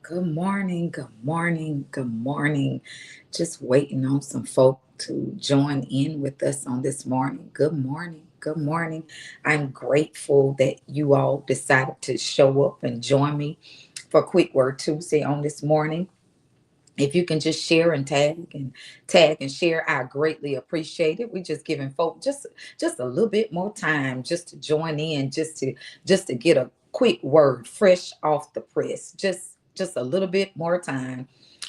Good morning, good morning, good morning. Just waiting on some folk to join in with us on this morning. Good morning, good morning. I'm grateful that you all decided to show up and join me for Quick Word Tuesday on this morning. If you can just share and tag and share, I greatly appreciate it. We just giving folk just a little bit more time just to join in, just to get a quick word fresh off the press. Just a little bit more time.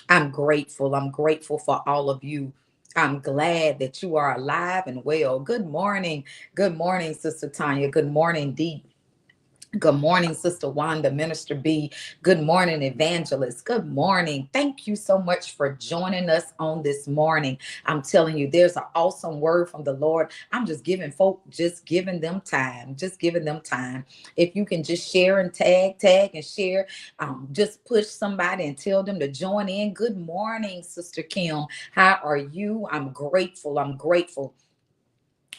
I'm grateful. I'm grateful for all of you. I'm glad that you are alive and well. Good morning. Good morning, Sister Tanya. Good morning, Dee. Good morning, Sister Wanda, Minister B. Good morning, Evangelist. Good morning. Thank you so much for joining us on this morning. I'm telling you, there's an awesome word from the Lord. I'm just giving folk, just giving them time, just giving them time. If you can just share and tag and share, just push somebody and tell them to join in. Good morning, Sister Kim. How are you? I'm grateful. I'm grateful.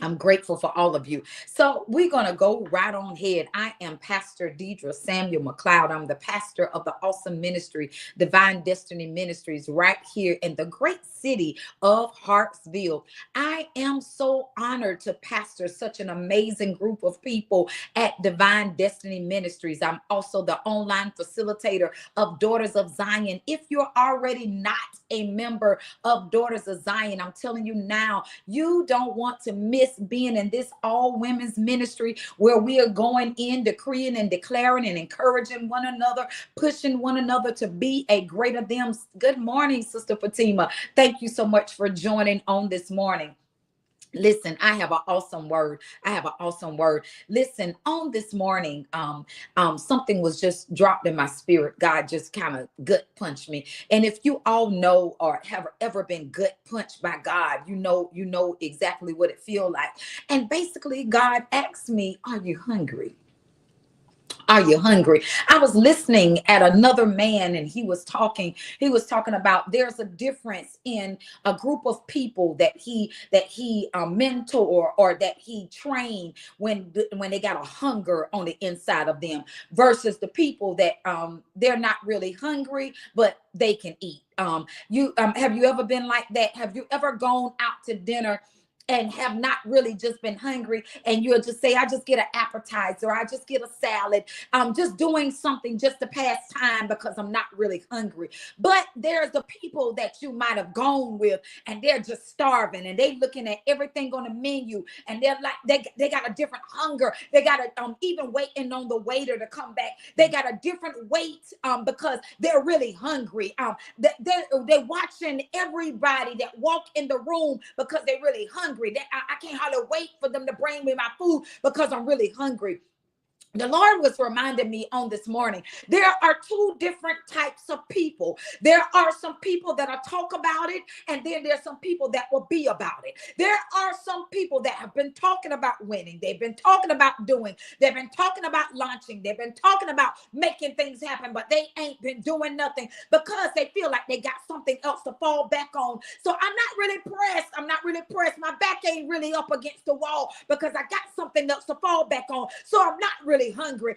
I'm grateful for all of you. So we're going to go right on ahead. I am Pastor Deidre Samuel McLeod. I'm the pastor of the awesome ministry, Divine Destiny Ministries, right here in the great city of Hartsville. I am so honored to pastor such an amazing group of people at Divine Destiny Ministries. I'm also the online facilitator of Daughters of Zion. If you're already not a member of Daughters of Zion, I'm telling you now, you don't want to miss being in this all women's ministry where we are going in, decreeing and declaring and encouraging one another, pushing one another to be a greater them. Good morning, Sister Fatima. Thank you so much for joining on this morning. Listen, I have an awesome word. I have an awesome word. Listen, on this morning, something was just dropped in my spirit. God just kind of gut punched me. And if you all know or have ever been gut punched by God, you know exactly what it feels like. And basically, God asked me, "Are you hungry? Are you hungry?" I was listening at another man and he was talking about there's a difference in a group of people that he mentor or that he trained when they got a hunger on the inside of them versus the people that they're not really hungry but they can eat. You Have you ever been like that? Have you ever gone out to dinner and have not really just been hungry and you'll just say, "I just get an appetizer, I just get a salad, I'm just doing something just to pass time because I'm not really hungry." But there's the people that you might have gone with and they're just starving and they looking at everything on the menu and they're like they got a different hunger. They got a even waiting on the waiter to come back. They got a different wait because they're really hungry. They're watching everybody that walk in the room because they're really hungry. I can't hardly wait for them to bring me my food because I'm really hungry. The Lord was reminding me on this morning, there are two different types of people. There are some people that'll talk about it, and then there's some people that will be about it. There are some people that have been talking about winning. They've been talking about doing. They've been talking about launching. They've been talking about making things happen, but they ain't been doing nothing because they feel like they got something else to fall back on. So I'm not really pressed. I'm not really pressed. My back ain't really up against the wall because I got something else to fall back on. So I'm not really hungry.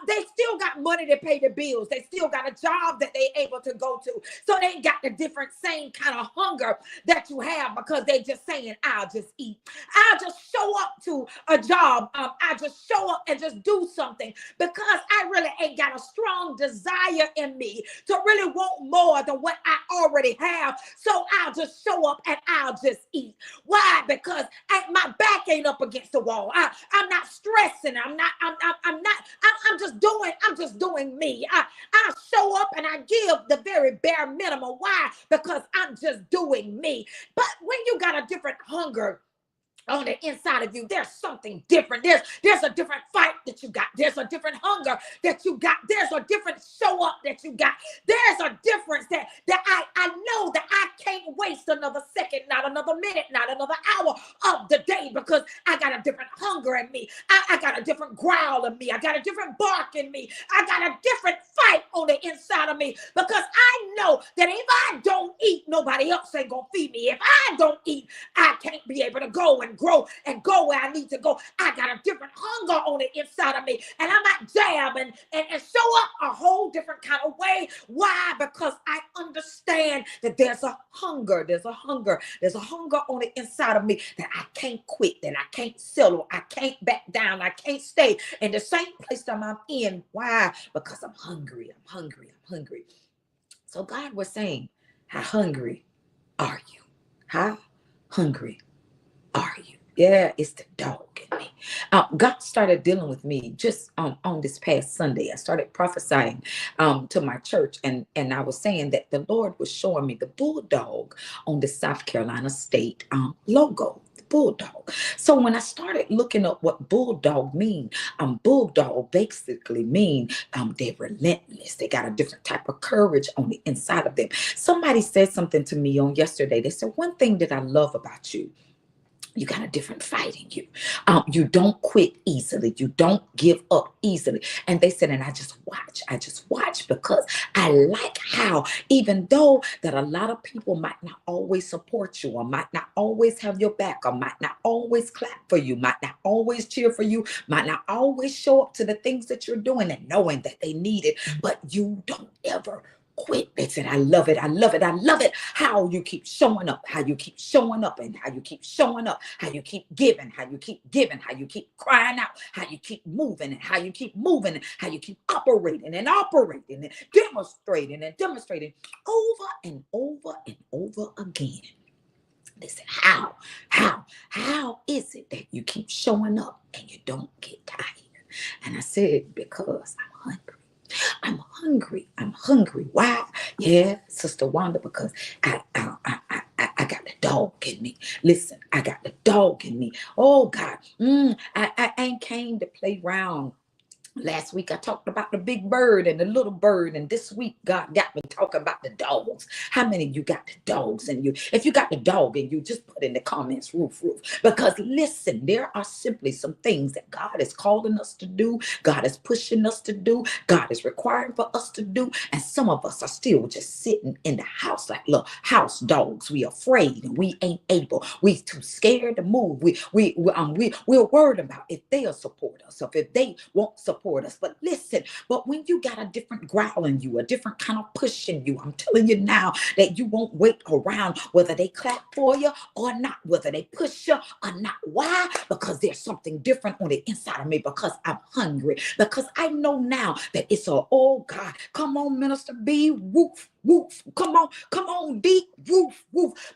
They still got money to pay the bills. They still got a job that they able to go to. So they ain't got the different same kind of hunger that you have because they just saying, "I'll just eat. I'll just show up to a job. I just show up and just do something because I really ain't got a strong desire in me to really want more than what I already have. So I'll just show up and I'll just eat." Why? Because my back ain't up against the wall. I'm not stressing. I'm just doing me. I show up and I give the very bare minimum. Why? Because I'm just doing me. But when you got a different hunger on the inside of you, there's something different. There's a different fight that you got. There's a different hunger that you got. There's a different show up that you got. There's a difference that I know that I can't waste another second, not another minute, not another hour of the day because I got a different hunger in me. I got a different growl in me. I got a different bark in me. I got a different fight on the inside of me because I know that if I don't eat, nobody else ain't gonna feed me. If I don't eat, I can't be able to go and and grow and go where I need to go. I got a different hunger on the inside of me. And I might jab and show up a whole different kind of way. Why? Because I understand that there's a hunger. There's a hunger. There's a hunger on the inside of me that I can't quit, that I can't settle. I can't back down. I can't stay in the same place that I'm in. Why? Because I'm hungry. I'm hungry. I'm hungry. So God was saying, how hungry are you? How hungry are you? Yeah, it's the dog in me. God started dealing with me just on this past Sunday. I started prophesying to my church, and I was saying that the Lord was showing me the bulldog on the South Carolina State logo. The bulldog. So when I started looking up what bulldog mean, bulldog basically mean they're relentless. They got a different type of courage on the inside of them. Somebody said something to me on yesterday. They said, one thing that I love about you, you got a different fight in you. You don't quit easily. You don't give up easily. And they said, and I just watch because I like how, even though that a lot of people might not always support you, or might not always have your back, or might not always clap for you, might not always cheer for you, might not always show up to the things that you're doing and knowing that they need it, but you don't ever quit. They said, I love it. I love it. I love it. How you keep showing up, how you keep showing up, and how you keep showing up, how you keep giving, how you keep giving, how you keep crying out, how you keep moving, and how you keep moving, and how you keep operating and operating and demonstrating over and over and over again. They said, how is it that you keep showing up and you don't get tired? And I said, because I'm hungry. I'm hungry. I'm hungry. Why? Yeah, Sister Wanda, because I got the dog in me. Listen, I got the dog in me. Oh God, I ain't came to play around. Last week I talked about the big bird and the little bird, and this week God got me talking about the dogs. How many of you got the dogs in you? If you got the dog in you, just put in the comments, roof. Because listen, there are simply some things that God is calling us to do. God is pushing us to do. God is requiring for us to do. And some of us are still just sitting in the house like little house dogs. We afraid and we ain't able. We too scared to move. We're worried about if they'll support us, or if they won't support us. But listen, but when you got a different growl in you, a different kind of push in you, I'm telling you now that you won't wait around whether they clap for you or not, whether they push you or not. Why? Because there's something different on the inside of me, because I'm hungry, because I know now that it's a, oh God, come on, Minister B, woof. Come on, deep, woof,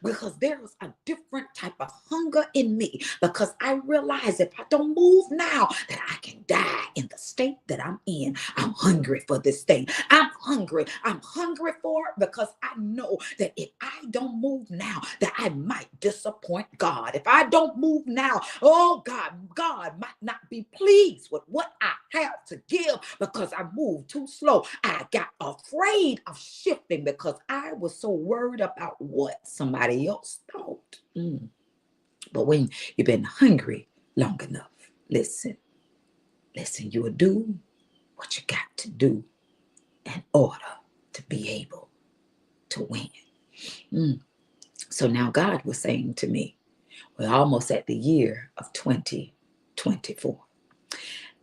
because there's a different type of hunger in me, because I realize if I don't move now, that I can die in the state that I'm in. I'm hungry for this thing. I'm hungry for it, because I know that if I don't move now, that I might disappoint God. If I don't move now, oh God might not be pleased with what I have to give, because I moved too slow. I got afraid of shifting because I was so worried about what somebody else thought. But when you've been hungry long enough, listen, you will do what you got to do in order to be able to win. So now God was saying to me, we're almost at the year of 2024.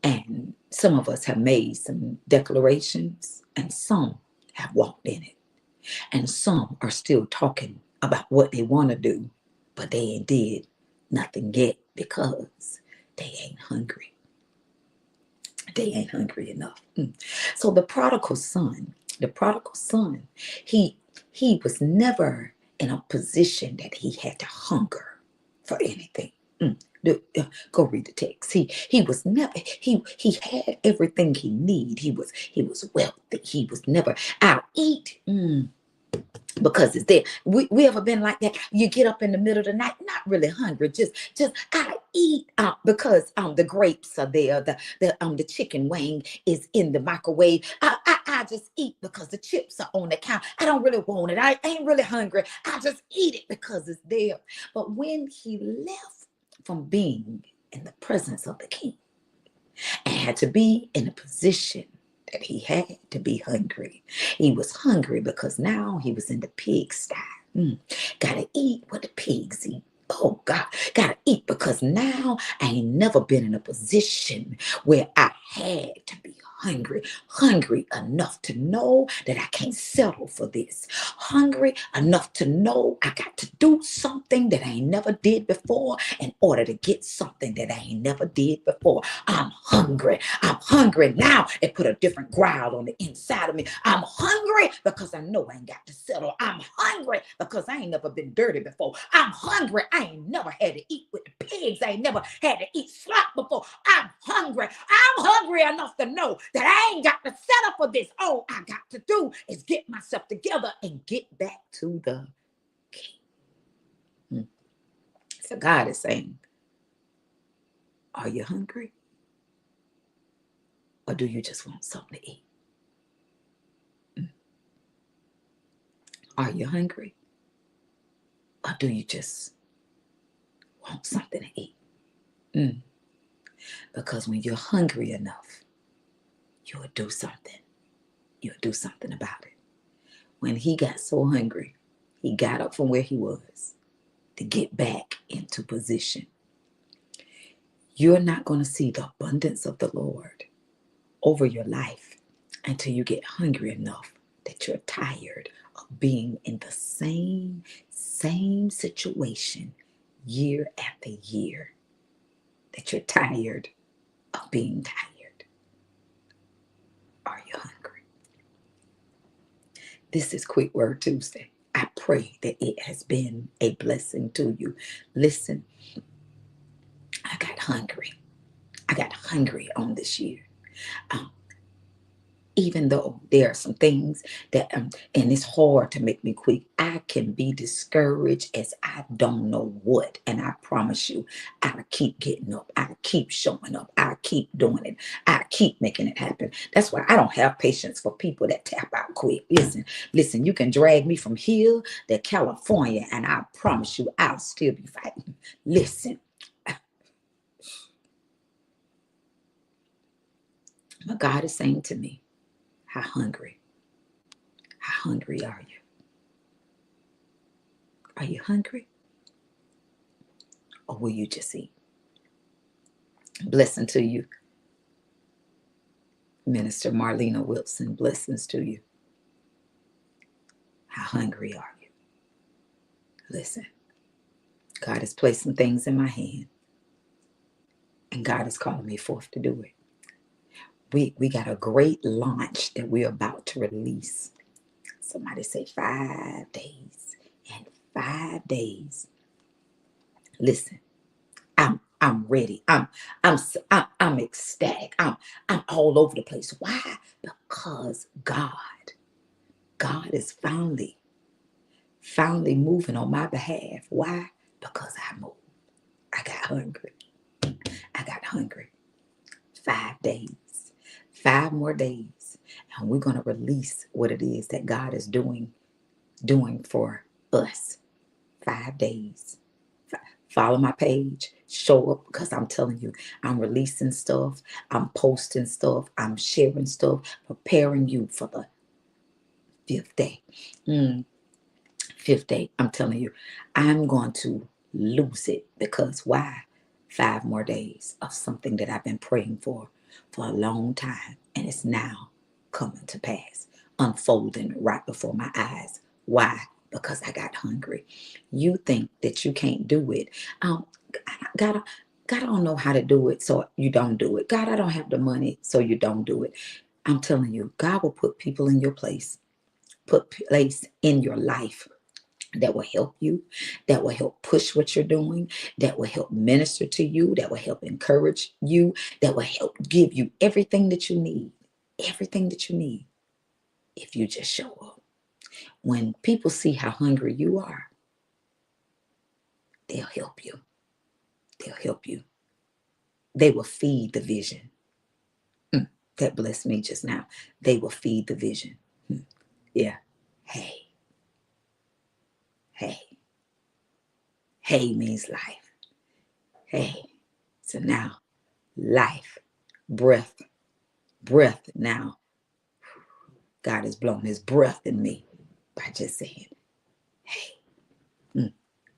And some of us have made some declarations, and some have walked in it. And some are still talking about what they want to do, but they ain't did nothing yet, because they ain't hungry. They ain't hungry enough. So the prodigal son, he was never in a position that he had to hunger for anything. Go read the text. He was never, he had everything he need. He was wealthy. He was never, I'll eat. Because it's there. We ever been like that? You get up in the middle of the night, not really hungry, just I eat because the grapes are there, the chicken wing is in the microwave. I just eat because the chips are on the counter. I don't really want it. I ain't really hungry. I just eat it because it's there. But when he left from being in the presence of the king and had to be in a position that he had to be hungry. He was hungry because now he was in the pigsty. Gotta eat what the pigs eat. Oh God, gotta eat because now I ain't never been in a position where I had to be hungry enough to know that I can't settle for this, hungry enough to know I got to do something that I ain't never did before in order to get something that I ain't never did before. I'm hungry now. It put a different growl on the inside of me. I'm hungry because I know I ain't got to settle. I'm hungry because I ain't never been dirty before. I'm hungry. I ain't never had to eat with the pigs. I ain't never had to eat slop before. I'm hungry. I'm hungry enough to know that I ain't got to settle for this. All I got to do is get myself together and get back to the king. So God is saying, are you hungry? Or do you just want something to eat? Are you hungry? Or do you just want something to eat? Because when you're hungry enough, you'll do something. You'll do something about it. When he got so hungry, he got up from where he was to get back into position. You're not going to see the abundance of the Lord over your life until you get hungry enough that you're tired of being in the same situation year after year, that you're tired of being tired. Are you hungry? This is Quick Word Tuesday. I pray that it has been a blessing to you. Listen, I got hungry. I got hungry on this year. Even though there are some things that, and it's hard to make me quit, I can be discouraged as I don't know what. And I promise you, I keep getting up. I keep showing up. I keep doing it. I keep making it happen. That's why I don't have patience for people that tap out quick. Listen, you can drag me from here to California, and I promise you, I'll still be fighting. Listen. But God is saying to me, how hungry are you? Are you hungry? Or will you just eat? Blessing to you, Minister Marlena Wilson. Blessings to you. How hungry are you? Listen, God has placed some things in my hand, and God is calling me forth to do it. We got a great launch that we're about to release. Somebody say 5 days. And 5 days. Listen, I'm ready. I'm ecstatic. I'm all over the place. Why? Because God is finally moving on my behalf. Why? Because I moved. I got hungry. 5 days, 5 more days, and we're going to release what it is that God is doing for us. 5 days. Follow my page, show up, because I'm telling you, I'm releasing stuff, I'm posting stuff, I'm sharing stuff, preparing you for the 5th day. 5th day, I'm telling you, I'm going to lose it. Because why? 5 more days of something that I've been praying for a long time, and it's now coming to pass, unfolding right before my eyes. Why? Because I got hungry. You think that you can't do it. God, I don't know how to do it, so you don't do it. God, I don't have the money, so you don't do it. I'm telling you, God will put people in your place, put place in your life that will help you, that will help push what you're doing, that will help minister to you, that will help encourage you, that will help give you everything that you need, if you just show up. When people see how hungry you are, they'll help you. They will feed the vision. That blessed me just now. They will feed the vision. Yeah. Hey. Hey means life. Hey. So now, life, breath now. God has blown his breath in me by just saying, hey,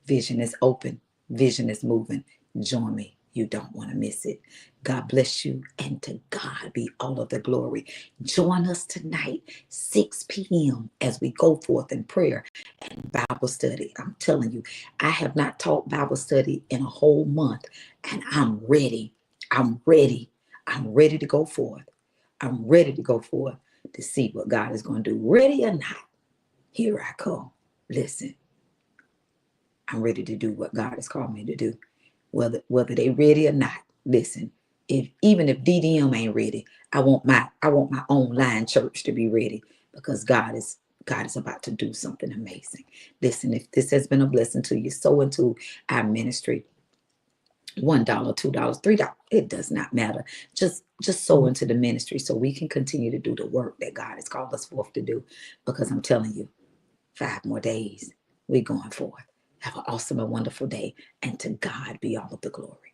vision is open. Vision is moving. Join me. You don't want to miss it. God bless you, and to God be all of the glory. Join us tonight, 6 p.m., as we go forth in prayer and Bible study. I'm telling you, I have not taught Bible study in a whole month, and I'm ready. I'm ready. I'm ready to go forth. I'm ready to go forth to see what God is going to do. Ready or not, here I come. Listen, I'm ready to do what God has called me to do, whether they ready or not. Listen, even if DDM ain't ready, I want my own line church to be ready, because God is about to do something amazing. Listen, if this has been a blessing to you, sow into our ministry. $1, $2, $3, it does not matter. Just sow into the ministry so we can continue to do the work that God has called us forth to do. Because I'm telling you, 5 more days, we're going forth. Have an awesome and wonderful day, and to God be all of the glory.